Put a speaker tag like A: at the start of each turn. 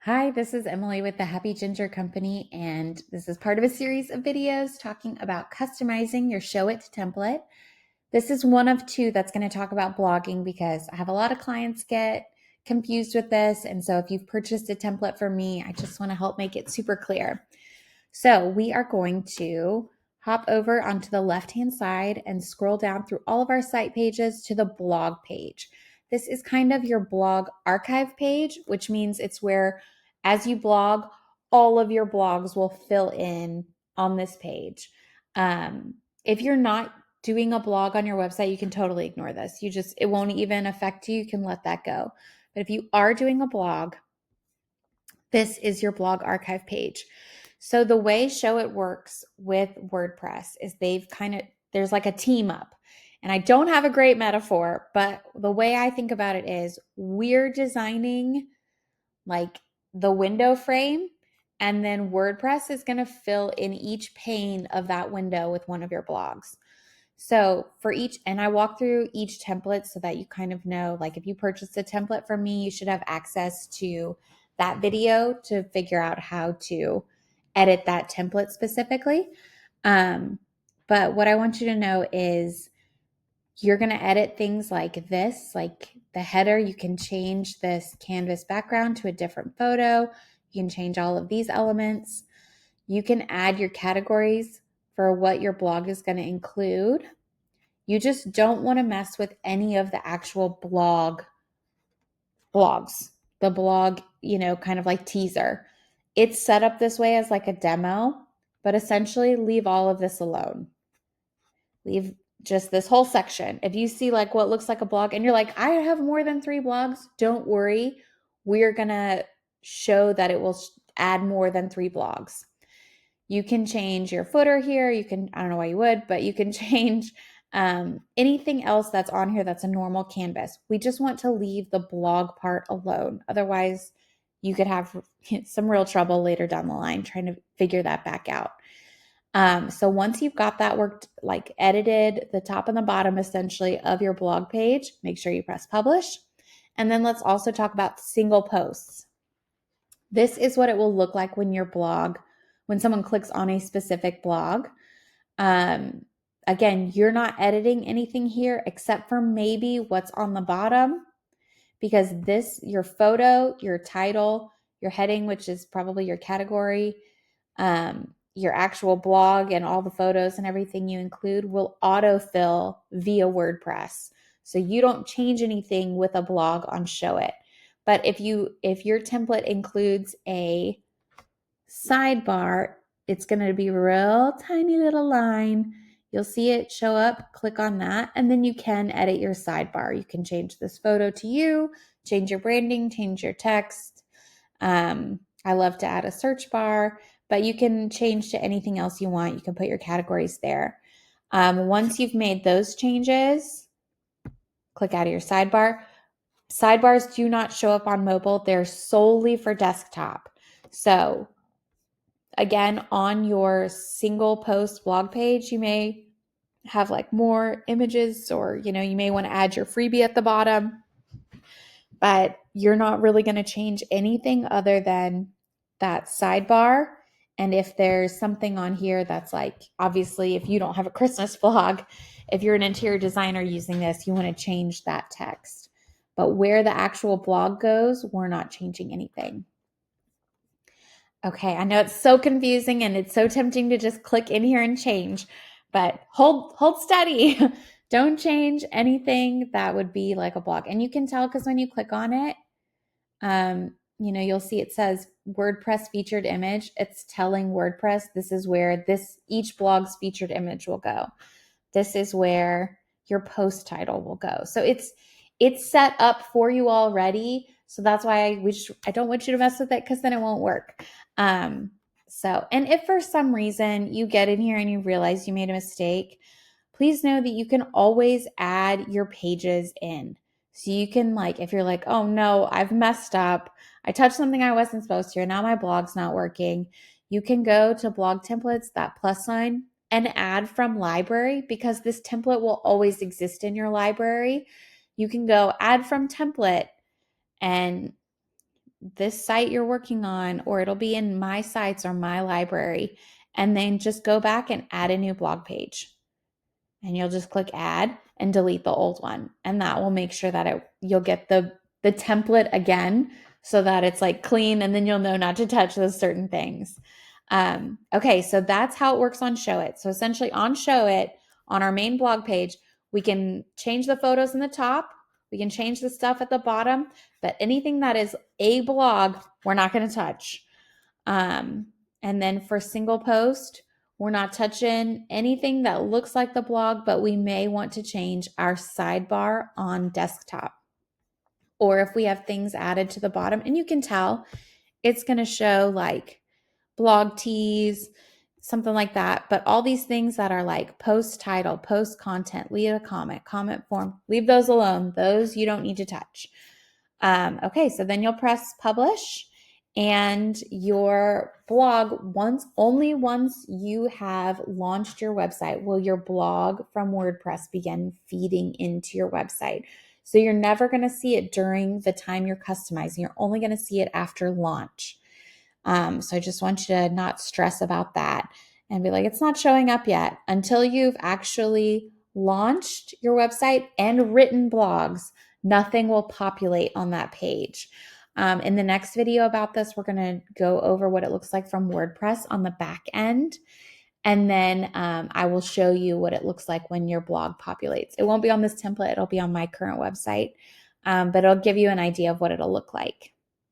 A: Hi, this is Emily with the Happy Ginger Company, and this is part of a series of videos talking about customizing your Showit template. This is one of two that's going to talk about blogging because I have a lot of clients get confused with this. And so if you've purchased a template from me, I just want to help make it super clear. So we are going to hop over onto the left-hand side and scroll down through all of our site pages to the blog page. This is kind of your blog archive page, which means it's where, as you blog, all of your blogs will fill in on this page. If you're not doing a blog on your website, you can totally ignore this. It won't even affect you. You can let that go. But if you are doing a blog, this is your blog archive page. So the way Showit works with WordPress is there's like a team up. And I don't have a great metaphor, but the way I think about it is we're designing like the window frame, and then WordPress is going to fill in each pane of that window with one of your blogs. So for each, and I walk through each template so that you kind of know, like if you purchased a template from me, you should have access to that video to figure out how to edit that template specifically. But what I want you to know is you're going to edit things like this, like the header. You can change this canvas background to a different photo. You can change all of these elements. You can add your categories for what your blog is going to include. You just don't want to mess with any of the actual blogs. The blog, kind of like teaser. It's set up this way as like a demo, but essentially leave all of this alone. Leave just this whole section. If you see like what looks like a blog and you're like, I have more than 3 blogs, don't worry. We're going to show that it will add more than 3 blogs. You can change your footer here. I don't know why you would, but you can change anything else that's on here that's a normal canvas. We just want to leave the blog part alone. Otherwise, you could have some real trouble later down the line trying to figure that back out. So once you've got that worked, like edited the top and the bottom essentially of your blog page, make sure you press publish. And then let's also talk about single posts. This is what it will look like when someone clicks on a specific blog. Again, you're not editing anything here except for maybe what's on the bottom, because your photo, your title, your heading, which is probably your category, your actual blog and all the photos and everything you include will autofill via WordPress. So you don't change anything with a blog on Showit. But if your template includes a sidebar, it's going to be a real tiny little line. You'll see it show up, click on that, and then you can edit your sidebar. You can change this photo to you, change your branding, change your text. I love to add a search bar, but you can change to anything else you want. You can put your categories there. Once you've made those changes, click out of your sidebar. Sidebars do not show up on mobile. They're solely for desktop. So again, on your single post blog page, you may have like more images, or you may want to add your freebie at the bottom, but you're not really going to change anything other than that sidebar. And if there's something on here that's like, obviously, if you don't have a Christmas blog, if you're an interior designer using this, you want to change that text. But where the actual blog goes, we're not changing anything. Okay, I know it's so confusing and it's so tempting to just click in here and change, but hold steady. Don't change anything that would be like a blog. And you can tell because when you click on it, you'll see it says WordPress featured image. It's telling WordPress this is where each blog's featured image will go. This is where your post title will go. So it's set up for you already. So that's why I don't want you to mess with it, because then it won't work. And if for some reason you get in here and you realize you made a mistake, please know that you can always add your pages in. So you can, like, if you're like, oh no, I've messed up, I touched something I wasn't supposed to, and now my blog's not working, you can go to blog templates, that plus sign, and add from library, because this template will always exist in your library. You can go add from template and this site you're working on, or it'll be in my sites or my library. And then just go back and add a new blog page. And you'll just click add and delete the old one. And that will make sure that you'll get the template again so that it's like clean, and then you'll know not to touch those certain things. Okay, so that's how it works on Showit. So essentially on Showit, on our main blog page, we can change the photos in the top, we can change the stuff at the bottom, but anything that is a blog, we're not going to touch. And then for single post, we're not touching anything that looks like the blog, but we may want to change our sidebar on desktop. Or if we have things added to the bottom, and you can tell it's going to show like blog teas, something like that. But all these things that are like post title, post content, leave a comment form, leave those alone. Those you don't need to touch. Okay, so then you'll press publish, and your blog, only once you have launched your website will your blog from WordPress begin feeding into your website. So you're never going to see it during the time you're customizing. You're only going to see it after launch. So I just want you to not stress about that and be like, it's not showing up yet until you've actually launched your website and written blogs. Nothing will populate on that page. In the next video about this, we're going to go over what it looks like from WordPress on the back end. And then I will show you what it looks like when your blog populates. It won't be on this template. It'll be on my current website, but it'll give you an idea of what it'll look like.